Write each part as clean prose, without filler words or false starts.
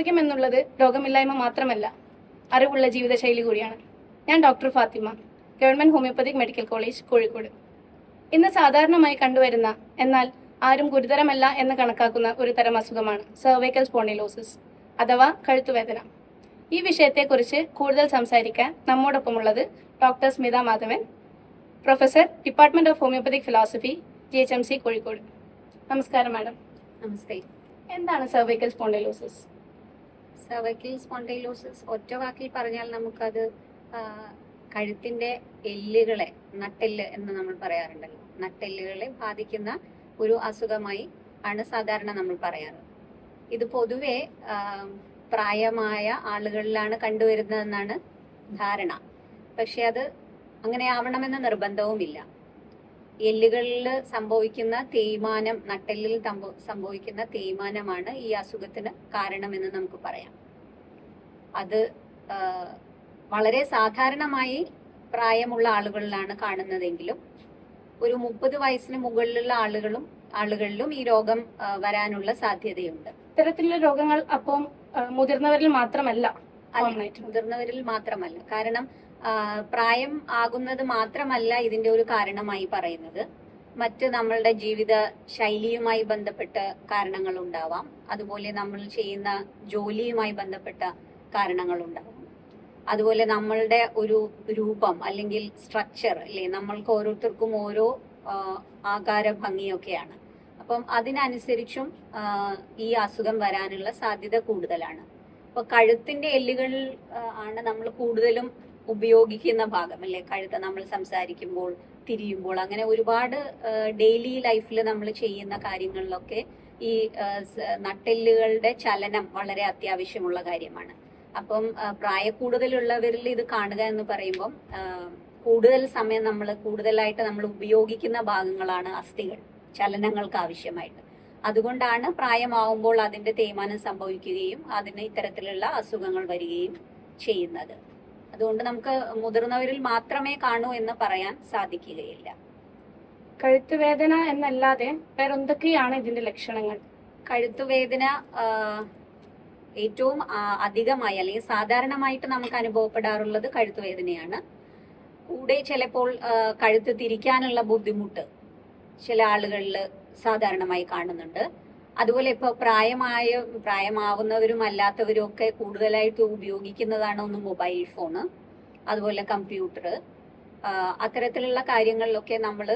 ആരോഗ്യം എന്നുള്ളത് രോഗമില്ലായ്മ മാത്രമല്ല, അറിവുള്ള ജീവിതശൈലി കൂടിയാണ്. ഞാൻ doctor Fatima, government homoeopathic medical college, Kozhikode. ഇന്ന് സാധാരണമായി കണ്ടുവരുന്ന, എന്നാൽ ആരും ഗുരുതരമല്ല എന്ന് കണക്കാക്കുന്ന ഒരു തരം അസുഖമാണ് സെർവൈക്കൽ സ്പോണ്ടിലോസിസ് അഥവാ കഴുത്തുവേദന. ഈ വിഷയത്തെക്കുറിച്ച് കൂടുതൽ സംസാരിക്കാൻ നമ്മോടൊപ്പമുള്ളത് doctor Smitha Madhavan, professor, department of homoeopathic philosophy, GHMC, Kozhikode. നമസ്കാരം മാഡം. നമസ്തേ. എന്താണ് സെർവൈക്കൽ സ്പോണ്ടിലോസിസ്? സെർവൈക്കൽ സ്പോണ്ടിലോസിസ് ഒറ്റ വാക്കിൽ പറഞ്ഞാൽ നമുക്കത് കഴുത്തിന്റെ എല്ലുകളെ, നട്ടെല്ല് എന്ന് നമ്മൾ പറയാറുണ്ടല്ലോ, നട്ടെല്ലുകളെ ബാധിക്കുന്ന ഒരു അസുഖമായി ആണ് സാധാരണ നമ്മൾ പറയാറ്. ഇത് പൊതുവെ പ്രായമായ ആളുകളിലാണ് കണ്ടുവരുന്നതെന്നാണ് ധാരണ. പക്ഷെ അത് അങ്ങനെ ആവണമെന്ന നിർബന്ധവുമില്ല. എല്ലുകളിൽ സംഭവിക്കുന്ന തേയ്മാനം, നട്ടെല്ലിൽ സംഭവിക്കുന്ന തേയ്മാനമാണ് ഈ അസുഖത്തിന് കാരണമെന്ന് നമുക്ക് പറയാം. അത് വളരെ സാധാരണമായി പ്രായമുള്ള ആളുകളിലാണ് കാണുന്നതെങ്കിലും ഒരു 30 വയസ്സിന് മുകളിലുള്ള ആളുകളിലും ഈ രോഗം വരാനുള്ള സാധ്യതയുണ്ട്. ഇത്തരത്തിലുള്ള രോഗങ്ങൾ അപ്പം മുതിർന്നവരിൽ മാത്രമല്ല? മുതിർന്നവരിൽ മാത്രമല്ല. കാരണം പ്രായം ആകുന്നത് മാത്രമല്ല ഇതിന്റെ ഒരു കാരണമായി പറയുന്നത്. മറ്റ് നമ്മളുടെ ജീവിത ശൈലിയുമായി ബന്ധപ്പെട്ട കാരണങ്ങൾ ഉണ്ടാവാം. അതുപോലെ നമ്മൾ ചെയ്യുന്ന ജോലിയുമായി ബന്ധപ്പെട്ട കാരണങ്ങൾ ഉണ്ടാവാം. അതുപോലെ നമ്മളുടെ ഒരു രൂപം അല്ലെങ്കിൽ സ്ട്രക്ചർ അല്ലെ, നമ്മൾക്ക് ഓരോരുത്തർക്കും ഓരോ ആകാര ഭംഗിയൊക്കെയാണ്. അപ്പം അതിനനുസരിച്ചും ഈ അസുഖം വരാനുള്ള സാധ്യത കൂടുതലാണ്. അപ്പൊ കഴുത്തിന്റെ എല്ലുകൾ ആണ് നമ്മൾ കൂടുതലും ഉപയോഗിക്കുന്ന ഭാഗം അല്ലെ. കഴുത്ത് നമ്മൾ സംസാരിക്കുമ്പോൾ, തിരിയുമ്പോൾ, അങ്ങനെ ഒരുപാട് ഡെയിലി ലൈഫിൽ നമ്മൾ ചെയ്യുന്ന കാര്യങ്ങളിലൊക്കെ ഈ നട്ടെല്ലുകളുടെ ചലനം വളരെ അത്യാവശ്യമുള്ള കാര്യമാണ്. അപ്പം പ്രായക്കൂടുതലുള്ളവരിൽ ഇത് കാണുക എന്ന് പറയുമ്പം കൂടുതൽ സമയം കൂടുതലായിട്ട് നമ്മൾ ഉപയോഗിക്കുന്ന ഭാഗങ്ങളാണ് അസ്ഥികൾ, ചലനങ്ങൾക്ക് ആവശ്യമായിട്ട്. അതുകൊണ്ടാണ് പ്രായമാവുമ്പോൾ അതിന്റെ തേയ്മാനം സംഭവിക്കുകയും അതിന് ഇത്തരത്തിലുള്ള അസുഖങ്ങൾ വരികയും ചെയ്യുന്നത്. അതുകൊണ്ട് നമുക്ക് മുതിർന്നവരിൽ മാത്രമേ കാണൂ എന്ന് പറയാൻ സാധിക്കുകയില്ല. കഴുത്തുവേദന എന്നല്ലാതെ വേറെന്തൊക്കെയാണ് ഇതിന്റെ ലക്ഷണങ്ങൾ? കഴുത്തുവേദന ഏറ്റവും അധികമായി അല്ലെങ്കിൽ സാധാരണമായിട്ട് നമുക്ക് അനുഭവപ്പെടാറുള്ളത് കഴുത്തുവേദനയാണ്. കൂടെ ചിലപ്പോൾ കഴുത്ത് തിരിക്കാനുള്ള ബുദ്ധിമുട്ട് ചില ആളുകളിൽ സാധാരണമായി കാണുന്നുണ്ട്. അതുപോലെ ഇപ്പോൾ പ്രായമാവുന്നവരും അല്ലാത്തവരും ഒക്കെ കൂടുതലായിട്ട് ഉപയോഗിക്കുന്നതാണ് ഒന്ന് മൊബൈൽ ഫോണ്, അതുപോലെ കമ്പ്യൂട്ടർ. അത്തരത്തിലുള്ള കാര്യങ്ങളിലൊക്കെ നമ്മൾ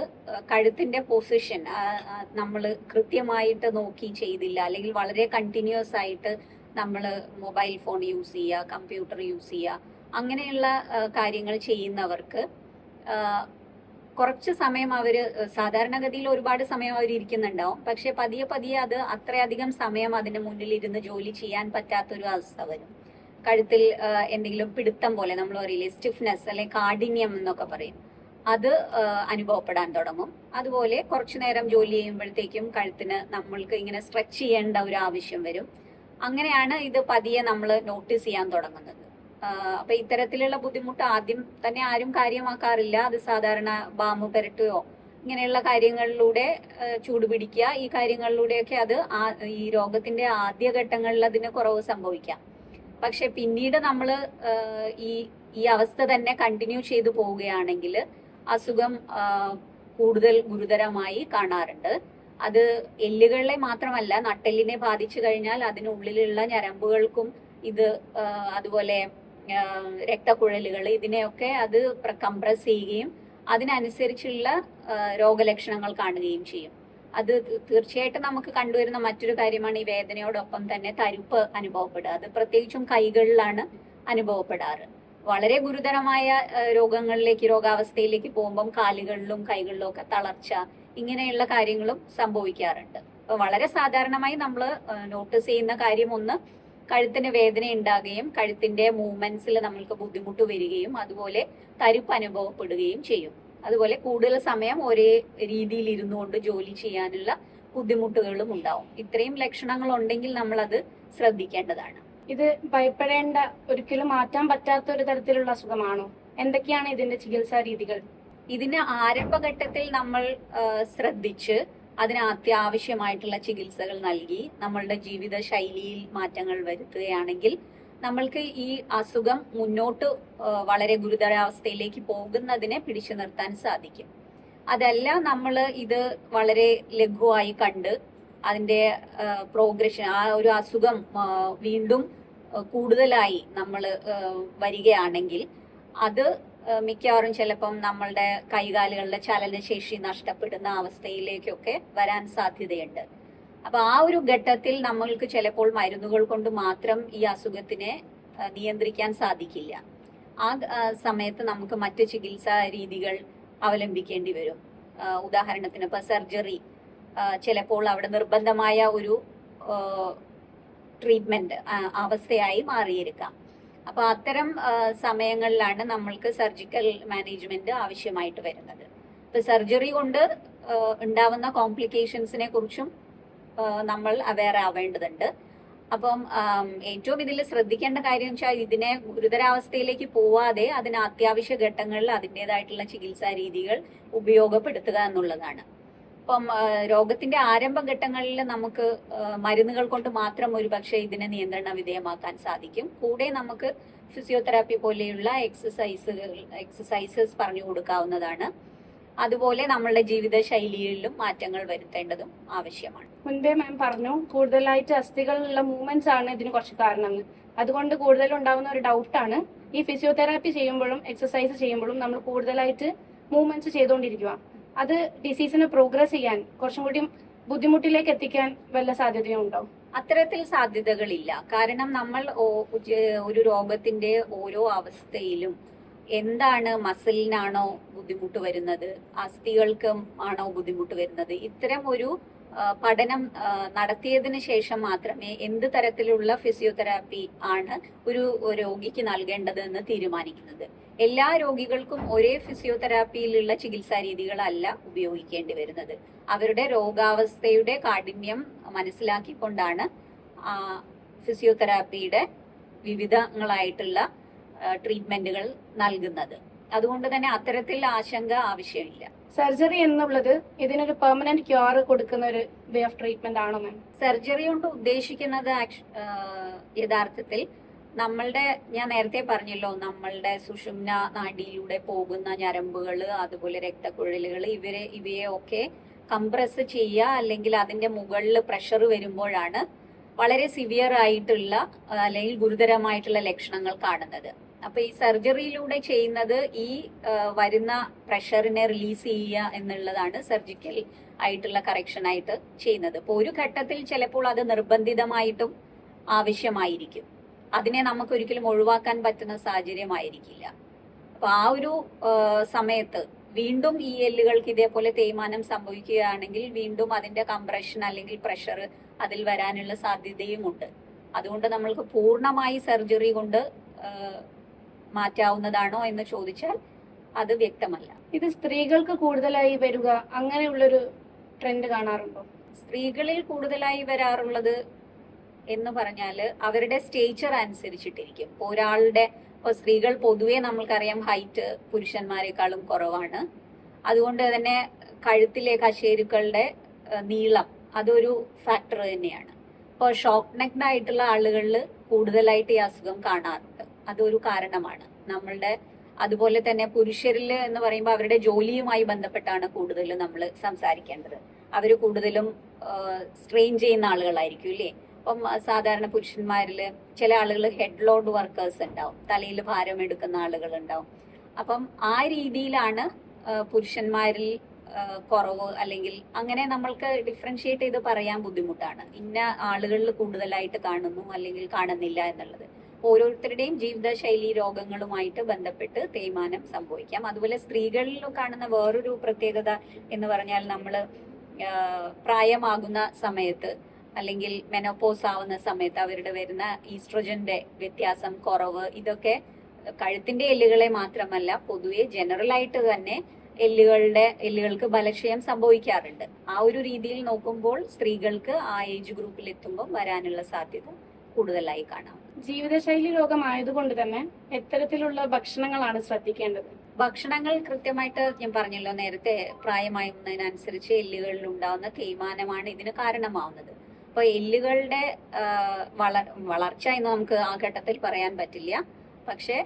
കഴുത്തിന്റെ പൊസിഷൻ നമ്മൾ കൃത്യമായിട്ട് നോക്കി ചെയ്തില്ല, അല്ലെങ്കിൽ വളരെ കണ്ടിന്യൂസ് ആയിട്ട് നമ്മൾ മൊബൈൽ ഫോൺ യൂസ് ചെയ്യുക, കമ്പ്യൂട്ടർ യൂസ് ചെയ്യുക, അങ്ങനെയുള്ള കാര്യങ്ങൾ ചെയ്യുന്നവർക്ക് കുറച്ച് സമയം സാധാരണഗതിയിൽ ഒരുപാട് സമയം അവർ ഇരിക്കുന്നുണ്ടാവും. പക്ഷെ പതിയെ അത് അത്രയധികം സമയം അതിന് മുന്നിൽ ഇരുന്ന് ജോലി ചെയ്യാൻ പറ്റാത്തൊരു അവസ്ഥ വരും. കഴുത്തിൽ എന്തെങ്കിലും പിടുത്തം പോലെ, നമ്മൾ പറയില്ലേ സ്റ്റിഫ്നെസ് അല്ലെങ്കിൽ കാഠിന്യം എന്നൊക്കെ പറയും, അത് അനുഭവപ്പെടാൻ തുടങ്ങും. അതുപോലെ കുറച്ചു നേരം ജോലി ചെയ്യുമ്പോഴത്തേക്കും കഴുത്തിന് നമ്മൾക്ക് ഇങ്ങനെ സ്ട്രെച്ച് ചെയ്യേണ്ട ഒരു ആവശ്യം വരും. അങ്ങനെയാണ് ഇത് പതിയെ നമ്മൾ നോട്ടീസ് ചെയ്യാൻ തുടങ്ങുന്നത്. അപ്പൊ ഇത്തരത്തിലുള്ള ബുദ്ധിമുട്ട് ആദ്യം തന്നെ ആരും കാര്യമാക്കാറില്ല. അത് സാധാരണ ബാമ് പുരട്ടുകയോ ഇങ്ങനെയുള്ള കാര്യങ്ങളിലൂടെ, ചൂട് പിടിക്കുക, ഈ കാര്യങ്ങളിലൂടെയൊക്കെ അത് ഈ രോഗത്തിന്റെ ആദ്യഘട്ടങ്ങളിൽ അതിന് കുറവ് സംഭവിക്കാം. പക്ഷെ പിന്നീട് നമ്മൾ ഈ അവസ്ഥ തന്നെ കണ്ടിന്യൂ ചെയ്തു പോവുകയാണെങ്കിൽ അസുഖം കൂടുതൽ ഗുരുതരമായി കാണാറുണ്ട്. അത് എല്ലുകളെ മാത്രമല്ല, നട്ടെല്ലിനെ ബാധിച്ചു കഴിഞ്ഞാൽ അതിനുള്ളിലുള്ള ഞരമ്പുകൾക്കും ഇത്, അതുപോലെ രക്തക്കുഴലുകൾ, ഇതിനെയൊക്കെ അത് കംപ്രസ് ചെയ്യുകയും അതിനനുസരിച്ചുള്ള രോഗലക്ഷണങ്ങൾ കാണുകയും ചെയ്യും. അത് തീർച്ചയായിട്ടും നമുക്ക് കണ്ടുവരുന്ന മറ്റൊരു കാര്യമാണ് ഈ വേദനയോടൊപ്പം തന്നെ തരിപ്പ് അനുഭവപ്പെടുക. അത് പ്രത്യേകിച്ചും കൈകളിലാണ് അനുഭവപ്പെടാറ്. വളരെ ഗുരുതരമായ രോഗാവസ്ഥയിലേക്ക് പോകുമ്പം കാലുകളിലും കൈകളിലും ഒക്കെ തളർച്ച, ഇങ്ങനെയുള്ള കാര്യങ്ങളും സംഭവിക്കാറുണ്ട്. അപ്പൊ വളരെ സാധാരണമായി നമ്മൾ നോട്ടീസ് ചെയ്യുന്ന കാര്യം ഒന്ന്, കഴുത്തിന് വേദന ഉണ്ടാകുകയും കഴുത്തിന്റെ മൂവ്മെന്റ്സിൽ നമ്മൾക്ക് ബുദ്ധിമുട്ട് വരികയും അതുപോലെ തരിപ്പ് അനുഭവപ്പെടുകയും ചെയ്യും. അതുപോലെ കൂടുതൽ സമയം ഒരേ രീതിയിൽ ഇരുന്നുകൊണ്ട് ജോലി ചെയ്യാനുള്ള ബുദ്ധിമുട്ടുകളും ഉണ്ടാവും. ഇത്രയും ലക്ഷണങ്ങൾ ഉണ്ടെങ്കിൽ നമ്മൾ അത് ശ്രദ്ധിക്കേണ്ടതാണ്. ഇത് ഭയപ്പെടേണ്ട, ഒരിക്കലും മാറ്റാൻ പറ്റാത്ത ഒരു തരത്തിലുള്ള അസുഖമാണോ? എന്തൊക്കെയാണ് ഇതിന്റെ ചികിത്സാ രീതികൾ? ഇതിന് ആരംഭഘട്ടത്തിൽ നമ്മൾ ശ്രദ്ധിച്ച് അതിന് അത്യാവശ്യമായിട്ടുള്ള ചികിത്സകൾ നൽകി നമ്മളുടെ ജീവിത ശൈലിയിൽ മാറ്റങ്ങൾ വരുത്തുകയാണെങ്കിൽ നമ്മൾക്ക് ഈ അസുഖം മുന്നോട്ട് വളരെ ഗുരുതരാവസ്ഥയിലേക്ക് പോകുന്നതിനെ പിടിച്ചു നിർത്താൻ സാധിക്കും. അതല്ല നമ്മൾ ഇത് വളരെ ലഘുവായി കണ്ട് അതിന്റെ പ്രോഗ്രഷൻ, ആ ഒരു അസുഖം വീണ്ടും കൂടുതലായി നമ്മൾ വരികയാണെങ്കിൽ അത് മിക്കവാറും ചിലപ്പം നമ്മളുടെ കൈകാലുകളുടെ ചലനശേഷി നഷ്ടപ്പെടുന്ന അവസ്ഥയിലേക്കൊക്കെ വരാൻ സാധ്യതയുണ്ട്. അപ്പൊ ആ ഒരു ഘട്ടത്തിൽ നമ്മൾക്ക് ചിലപ്പോൾ മരുന്നുകൾ കൊണ്ട് മാത്രം ഈ അസുഖത്തിനെ നിയന്ത്രിക്കാൻ സാധിക്കില്ല. ആ സമയത്ത് നമുക്ക് മറ്റ് ചികിത്സാ രീതികൾ അവലംബിക്കേണ്ടി വരും. ഉദാഹരണത്തിന് ഇപ്പൊ സർജറി ചിലപ്പോൾ അവിടെ നിർബന്ധമായ ഒരു ട്രീറ്റ്മെന്റ് അവസ്ഥയായി മാറിയിരിക്കാം. അപ്പൊ അത്തരം സമയങ്ങളിലാണ് നമ്മൾക്ക് സർജിക്കൽ മാനേജ്മെന്റ് ആവശ്യമായിട്ട് വരുന്നത്. ഇപ്പൊ സർജറി കൊണ്ട് ഉണ്ടാവുന്ന കോംപ്ലിക്കേഷൻസിനെ കുറിച്ചും നമ്മൾ അവെയർ ആവേണ്ടതുണ്ട്. അപ്പം ഏറ്റവും ഇതിൽ ശ്രദ്ധിക്കേണ്ട കാര്യം വെച്ചാൽ ഇതിനെ ഗുരുതരാവസ്ഥയിലേക്ക് പോവാതെ അതിന് അത്യാവശ്യ ഘട്ടങ്ങളിൽ അതിൻ്റെതായിട്ടുള്ള ചികിത്സാ രീതികൾ ഉപയോഗപ്പെടുത്തുക എന്നുള്ളതാണ്. ഇപ്പം രോഗത്തിന്റെ ആരംഭഘട്ടങ്ങളിൽ നമുക്ക് മരുന്നുകൾ കൊണ്ട് മാത്രം ഒരു പക്ഷേ ഇതിനെ നിയന്ത്രണ വിധേയമാക്കാൻ സാധിക്കും. കൂടെ നമുക്ക് ഫിസിയോതെറാപ്പി പോലെയുള്ള എക്സസൈസസ് പറഞ്ഞു കൊടുക്കാവുന്നതാണ്. അതുപോലെ നമ്മളുടെ ജീവിത ശൈലിയിലും മാറ്റങ്ങൾ വരുത്തേണ്ടതും ആവശ്യമാണ്. മുൻപേ മാം പറഞ്ഞു കൂടുതലായിട്ട് അസ്ഥികളുള്ള മൂവ്മെന്റ്സ് ആണ് ഇതിന് കുറച്ച് കാരണം. അതുകൊണ്ട് കൂടുതലുണ്ടാവുന്ന ഒരു ഡൗട്ടാണ് ഈ ഫിസിയോതെറാപ്പി ചെയ്യുമ്പോഴും എക്സസൈസ് ചെയ്യുമ്പോഴും നമ്മൾ കൂടുതലായിട്ട് മൂവ്മെന്റ്സ് ചെയ്തുകൊണ്ടിരിക്കുക. അത് ഡിസീസിനെ പ്രോഗ്രസ് ചെയ്യാൻ കുറച്ചും കൂടി ബുദ്ധിമുട്ടിലേക്ക് എത്തിക്കാൻ വല്ല സാധ്യതയും ഉണ്ടോ? അത്തരത്തിൽ സാധ്യതകളില്ല. കാരണം നമ്മൾ ഒരു രോഗത്തിന്റെ ഓരോ അവസ്ഥയിലും എന്താണ്, മസിലിനാണോ ബുദ്ധിമുട്ട് വരുന്നത്, അസ്ഥികൾക്കും ആണോ ബുദ്ധിമുട്ട് വരുന്നത്, ഇത്തരം ഒരു പഠനം നടത്തിയതിനു ശേഷം മാത്രമേ എന്ത് തരത്തിലുള്ള ഫിസിയോതെറാപ്പി ആണ് ഒരു രോഗിക്ക് നൽകേണ്ടത് എന്ന് തീരുമാനിക്കുന്നത്. എല്ലാ രോഗികൾക്കും ഒരേ ഫിസിയോതെറാപ്പിയിലുള്ള ചികിത്സാ രീതികളല്ല ഉപയോഗിക്കേണ്ടി വരുന്നത്. അവരുടെ രോഗാവസ്ഥയുടെ കാഠിന്യം മനസ്സിലാക്കിക്കൊണ്ടാണ് ഫിസിയോതെറാപ്പിയുടെ വിവിധങ്ങളായിട്ടുള്ള ട്രീറ്റ്മെന്റുകൾ നൽകുന്നത്. അതുകൊണ്ട് തന്നെ അത്തരത്തിൽ ആശങ്ക ആവശ്യമില്ല. സർജറി എന്നുള്ളത് ഇതിനൊരു പെർമനന്റ് ക്യൂർ കൊടുക്കുന്ന ഒരു വേ ഓഫ് ട്രീറ്റ്മെന്റ് ആണോ മാം? സർജറി കൊണ്ട് ഉദ്ദേശിക്കുന്നത് യഥാർത്ഥത്തിൽ ഞാൻ നേരത്തെ പറഞ്ഞല്ലോ, നമ്മളുടെ സുഷുമ്ന നാഡിയിലൂടെ പോകുന്ന ഞരമ്പുകൾ, അതുപോലെ രക്തക്കുഴലുകൾ, ഇവയെ ഒക്കെ കംപ്രസ് ചെയ്യുക, അല്ലെങ്കിൽ അതിന്റെ മുകളിൽ പ്രഷർ വരുമ്പോഴാണ് വളരെ സിവിയർ ആയിട്ടുള്ള അല്ലെങ്കിൽ ഗുരുതരമായിട്ടുള്ള ലക്ഷണങ്ങൾ കാണുന്നത്. അപ്പൊ ഈ സർജറിയിലൂടെ ചെയ്യുന്നത് ഈ വരുന്ന പ്രഷറിനെ റിലീസ് ചെയ്യുക എന്നുള്ളതാണ് സർജിക്കൽ ആയിട്ടുള്ള കറക്ഷൻ ആയിട്ട് ചെയ്യുന്നത്. ഇപ്പൊ ഒരു ഘട്ടത്തിൽ ചിലപ്പോൾ അത് നിർബന്ധിതമായിട്ടും ആവശ്യമായിരിക്കും. അതിനെ നമുക്ക് ഒരിക്കലും ഒഴിവാക്കാൻ പറ്റുന്ന സാഹചര്യമായിരിക്കില്ല. അപ്പൊ ആ ഒരു സമയത്ത് വീണ്ടും ഈ എല്ലുകൾക്ക് ഇതേപോലെ തേയ്മാനം സംഭവിക്കുകയാണെങ്കിൽ വീണ്ടും അതിന്റെ കംപ്രഷൻ അല്ലെങ്കിൽ പ്രഷർ അതിൽ വരാനുള്ള സാധ്യതയുമുണ്ട്. അതുകൊണ്ട് നമ്മൾക്ക് പൂർണ്ണമായി സർജറി കൊണ്ട് മാറ്റാവുന്നതാണോ എന്ന് ചോദിച്ചാൽ അത് വ്യക്തമല്ല. ഇത് സ്ത്രീകൾക്ക് കൂടുതലായി വരിക അങ്ങനെയുള്ളൊരു ട്രെൻഡ് കാണാറുണ്ടോ? സ്ത്രീകളിൽ കൂടുതലായി വരാറുള്ളത് എന്ന് പറഞ്ഞാല് അവരുടെ സ്റ്റേച്ചർ അനുസരിച്ചിട്ടിരിക്കും. ഇപ്പോൾ ഒരാളുടെ സ്ത്രീകൾ പൊതുവെ നമ്മൾക്കറിയാം ഹൈറ്റ് പുരുഷന്മാരെക്കാളും കുറവാണ്. അതുകൊണ്ട് തന്നെ കഴുത്തിലെ കശേരുക്കളുടെ നീളം അതൊരു ഫാക്ടർ തന്നെയാണ്. ഇപ്പോൾ ഷോർട്ട് നെക്ഡ് ആയിട്ടുള്ള ആളുകളിൽ കൂടുതലായിട്ട് ഈ അസുഖം കാണാറുണ്ട്. അതൊരു കാരണമാണ്. അതുപോലെ തന്നെ പുരുഷരിൽ എന്ന് പറയുമ്പോൾ അവരുടെ ജോലിയുമായി ബന്ധപ്പെട്ടാണ് കൂടുതലും നമ്മൾ സംസാരിക്കേണ്ടത്. അവർ കൂടുതലും സ്ട്രെയിൻ ചെയ്യുന്ന ആളുകളായിരിക്കും ഇല്ലേ. അപ്പം സാധാരണ പുരുഷന്മാരിൽ ചില ആളുകൾ ഹെഡ് ലോഡ് വർക്കേഴ്സ് ഉണ്ടാവും, തലയിൽ ഭാരം എടുക്കുന്ന ആളുകൾ ഉണ്ടാവും. അപ്പം ആ രീതിയിലാണ് പുരുഷന്മാരിൽ കുറവ്, അല്ലെങ്കിൽ അങ്ങനെ നമ്മൾക്ക് ഡിഫറൻഷിയേറ്റ് ചെയ്ത് പറയാൻ ബുദ്ധിമുട്ടാണ്. ഇന്ന ആളുകളിൽ കൂടുതലായിട്ട് കാണുന്നു അല്ലെങ്കിൽ കാണുന്നില്ല എന്നുള്ളത്. ഓരോരുത്തരുടെയും ജീവിതശൈലി രോഗങ്ങളുമായിട്ട് ബന്ധപ്പെട്ട് തേയ്മാനം സംഭവിക്കാം. അതുപോലെ സ്ത്രീകളിൽ കാണുന്ന വേറൊരു പ്രത്യേകത എന്ന് പറഞ്ഞാൽ നമ്മൾ പ്രായമാകുന്ന സമയത്ത് അല്ലെങ്കിൽ മെനോപോസ് ആവുന്ന സമയത്ത് അവരുടെ വരുന്ന ഈസ്ട്രോജന്റെ വ്യത്യാസം, കുറവ്, ഇതൊക്കെ കഴുത്തിന്റെ എല്ലുകളെ മാത്രമല്ല പൊതുവെ ജനറൽ ആയിട്ട് തന്നെ എല്ലുകൾക്ക് ബലക്ഷയം സംഭവിക്കാറുണ്ട്. ആ ഒരു രീതിയിൽ നോക്കുമ്പോൾ സ്ത്രീകൾക്ക് ആ ഏജ് ഗ്രൂപ്പിൽ എത്തുമ്പോൾ വരാനുള്ള സാധ്യത കൂടുതലായി കാണാം. ജീവിതശൈലി രോഗമായതുകൊണ്ട് തന്നെ എത്തരത്തിലുള്ള ഭക്ഷണങ്ങളാണ് ശ്രദ്ധിക്കേണ്ടത്? ഭക്ഷണങ്ങൾ കൃത്യമായിട്ട് ഞാൻ പറഞ്ഞല്ലോ നേരത്തെ, പ്രായമാകുന്നതിനനുസരിച്ച് എല്ലുകളിൽ ഉണ്ടാവുന്ന തേയ്മാനമാണ് ഇതിന് കാരണമാവുന്നത്. അപ്പൊ എല്ലുകളുടെ വളർച്ച എന്ന് നമുക്ക് ആ ഘട്ടത്തിൽ പറയാൻ പറ്റില്ല. പക്ഷെ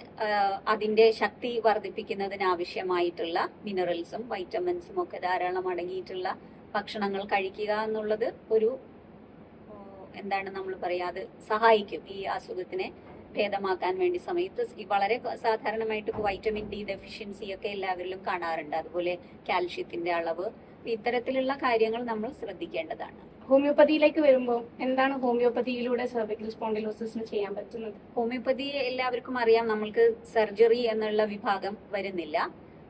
അതിന്റെ ശക്തി വർദ്ധിപ്പിക്കുന്നതിന് ആവശ്യമായിട്ടുള്ള മിനറൽസും വൈറ്റമിൻസും ഒക്കെ ധാരാളം അടങ്ങിയിട്ടുള്ള ഭക്ഷണങ്ങൾ കഴിക്കുക എന്നുള്ളത് ഒരു എന്താണ് നമ്മൾ പറയാ, അത് സഹായിക്കും ഈ അസുഖത്തിനെ ഭേദമാക്കാൻ വേണ്ടി. സമയത്ത് വളരെ സാധാരണമായിട്ട് ഇപ്പോൾ വൈറ്റമിൻ ഡി ഡെഫിഷ്യൻസി ഒക്കെ എല്ലാവരിലും കാണാറുണ്ട്. അതുപോലെ കാൽഷ്യത്തിന്റെ അളവ്, ഇത്തരത്തിലുള്ള കാര്യങ്ങൾ നമ്മൾ ശ്രദ്ധിക്കേണ്ടതാണ്. ഹോമിയോപ്പതിയിലേക്ക് വരുമ്പോൾ എന്താണ് ഹോമിയോപ്പതിയിലൂടെ സെർവിക്കൽ സ്പോണ്ടിലോസിസിന് ചെയ്യാൻ പറ്റുന്നത്? ഹോമിയോപ്പതി എല്ലാവർക്കും അറിയാം, നമ്മൾക്ക് സർജറി എന്നുള്ള വിഭാഗം വരുന്നില്ല.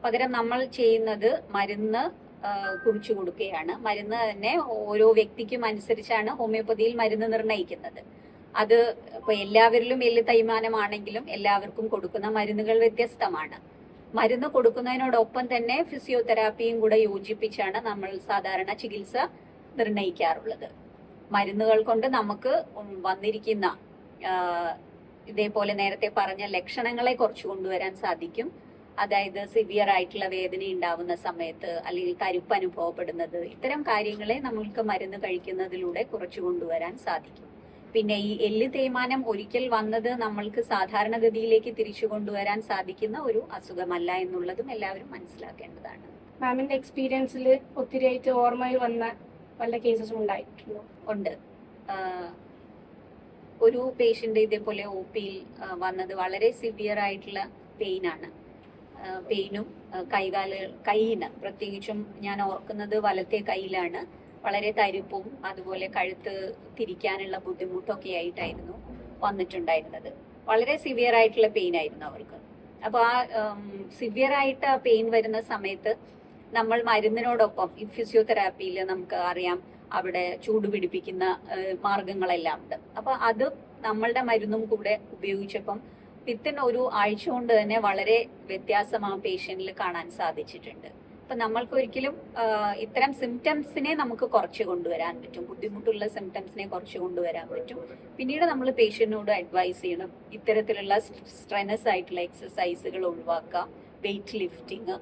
പകരം നമ്മൾ ചെയ്യുന്നത് മരുന്ന് കുറിച്ചു കൊടുക്കുകയാണ്. മരുന്ന് തന്നെ ഓരോ വ്യക്തിക്കും അനുസരിച്ചാണ് ഹോമിയോപ്പതിയിൽ മരുന്ന് നിർണ്ണയിക്കുന്നത്. അത് ഇപ്പൊ എല്ലാവരിലും എല്ല് തേയ്മാനമാണെങ്കിലും എല്ലാവർക്കും കൊടുക്കുന്ന മരുന്നുകൾ വ്യത്യസ്തമാണ്. മരുന്ന് കൊടുക്കുന്നതിനോടൊപ്പം തന്നെ ഫിസിയോതെറാപ്പിയും കൂടെ യോജിപ്പിച്ചാണ് നമ്മൾ സാധാരണ ചികിത്സ നിർണ്ണയിക്കാറുള്ളത്. മരുന്നുകൾ കൊണ്ട് നമുക്ക് വന്നിരിക്കുന്ന ഇതേപോലെ നേരത്തെ പറഞ്ഞ ലക്ഷണങ്ങളെ കുറച്ച് കൊണ്ടുവരാൻ സാധിക്കും. അതായത് സിവിയർ ആയിട്ടുള്ള വേദന ഉണ്ടാവുന്ന സമയത്ത്, അല്ലെങ്കിൽ കരുപ്പ് അനുഭവപ്പെടുന്നത്, ഇത്തരം കാര്യങ്ങളെ നമ്മൾക്ക് മരുന്ന് കഴിക്കുന്നതിലൂടെ കുറച്ചു കൊണ്ടുവരാൻ സാധിക്കും. പിന്നെ ഈ എല്ല് തേയ്മാനം ഒരിക്കൽ വന്നത് നമ്മൾക്ക് സാധാരണഗതിയിലേക്ക് തിരിച്ചു കൊണ്ടുവരാൻ സാധിക്കുന്ന ഒരു അസുഖമല്ല എന്നുള്ളതും എല്ലാവരും മനസ്സിലാക്കേണ്ടതാണ്. മാമിന്റെ എക്സ്പീരിയൻസിൽ ഒത്തിരിയായിട്ട് ഓർമ്മയിൽ വന്ന വല്ല കേസസും ഉണ്ടായിട്ടുണ്ടോ? ഉണ്ട്. ഒരു പേഷ്യന്റ് ഇതേപോലെ ഒ പിയിൽ വന്നത് വളരെ സിവിയർ ആയിട്ടുള്ള പെയിനാണ്. പെയിനും കൈയിന് പ്രത്യേകിച്ചും ഞാൻ ഓർക്കുന്നത് വലത്തെ കൈയിലാണ്. വളരെ തരിപ്പും അതുപോലെ കഴുത്ത് തിരിക്കാനുള്ള ബുദ്ധിമുട്ടൊക്കെ ആയിട്ടായിരുന്നു വന്നിട്ടുണ്ടായിരുന്നത്. വളരെ സിവിയർ ആയിട്ടുള്ള പെയിൻ ആയിരുന്നു അവർക്ക്. അപ്പൊ ആ സിവിയർ ആയിട്ട് ആ പെയിൻ വരുന്ന സമയത്ത് നമ്മൾ മരുന്നിനോടൊപ്പം ഈ ഫിസിയോതെറാപ്പിയിൽ നമുക്ക് അറിയാം അവിടെ ചൂട് പിടിപ്പിക്കുന്ന മാർഗങ്ങളെല്ലാം ഉണ്ട്. അപ്പൊ അത് നമ്മളുടെ മരുന്നും കൂടെ ഉപയോഗിച്ചപ്പം വിത്തിൻ ഒരു ആഴ്ച കൊണ്ട് തന്നെ വളരെ വ്യത്യാസം ആ പേഷ്യന്റിൽ കാണാൻ സാധിച്ചിട്ടുണ്ട്. അപ്പൊ നമ്മൾക്ക് ഒരിക്കലും ഇത്തരം സിംറ്റംസിനെ നമുക്ക് കുറച്ച് കൊണ്ടുവരാൻ പറ്റും, ബുദ്ധിമുട്ടുള്ള സിംറ്റംസിനെ കുറച്ച് കൊണ്ടുവരാൻ പറ്റും. പിന്നീട് നമ്മൾ പേഷ്യന്റിനോട് അഡ്വൈസ് ചെയ്യണം, ഇത്തരത്തിലുള്ള സ്ട്രെനസ് ആയിട്ടുള്ള എക്സസൈസുകൾ ഒഴിവാക്കുക, weight lifting,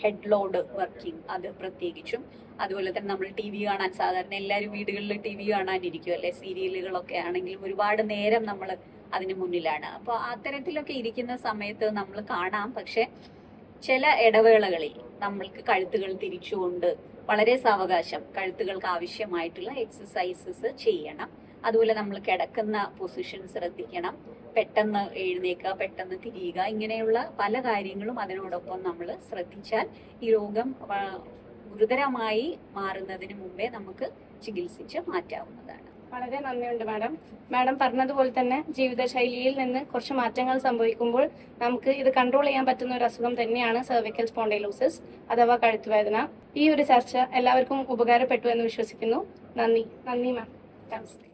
head load working, അത് പ്രത്യേകിച്ചും. അതുപോലെ തന്നെ നമ്മൾ ടി വി കാണാൻ, സാധാരണ എല്ലാവരും വീടുകളിൽ ടി വി കാണാനിരിക്കും അല്ലെ, സീരിയലുകളൊക്കെ ആണെങ്കിലും ഒരുപാട് നേരം നമ്മൾ അതിന് മുന്നിലാണ്. അപ്പോൾ അത്തരത്തിലൊക്കെ ഇരിക്കുന്ന സമയത്ത് നമ്മൾ കാണാം. പക്ഷെ ചില ഇടവേളകളിൽ നമ്മൾക്ക് കഴുത്തുകൾ തിരിച്ചുകൊണ്ട് വളരെ സാവകാശം കഴുത്തുകൾക്ക് ആവശ്യമായിട്ടുള്ള എക്സസൈസസ് ചെയ്യണം. അതുപോലെ നമ്മൾ കിടക്കുന്ന പൊസിഷൻ ശ്രദ്ധിക്കണം, പെട്ടെന്ന് എഴുന്നേക്കുക, പെട്ടെന്ന് തിരിയുക, ഇങ്ങനെയുള്ള പല കാര്യങ്ങളും അതിനോടൊപ്പം നമ്മൾ ശ്രദ്ധിച്ചാൽ ഈ രോഗം ഗുരുതരമായി മാറുന്നതിന് മുമ്പേ നമുക്ക് ചികിത്സിച്ച് മാറ്റാവുന്നതാണ്. വളരെ നന്ദിയുണ്ട് മാഡം. മാഡം പറഞ്ഞതുപോലെ തന്നെ ജീവിതശൈലിയിൽ നിന്ന് കുറച്ച് മാറ്റങ്ങൾ സംഭവിക്കുമ്പോൾ നമുക്ക് ഇത് കൺട്രോൾ ചെയ്യാൻ പറ്റുന്ന ഒരു അസുഖം തന്നെയാണ് സെർവിക്കൽ സ്പോണ്ടിലോസിസ് അഥവാ കഴുത്തുവേദന. ഈ ഒരു ചർച്ച എല്ലാവർക്കും ഉപകാരപ്പെട്ടു എന്ന് വിശ്വസിക്കുന്നു. നന്ദി മാം. താങ്ക്സ്.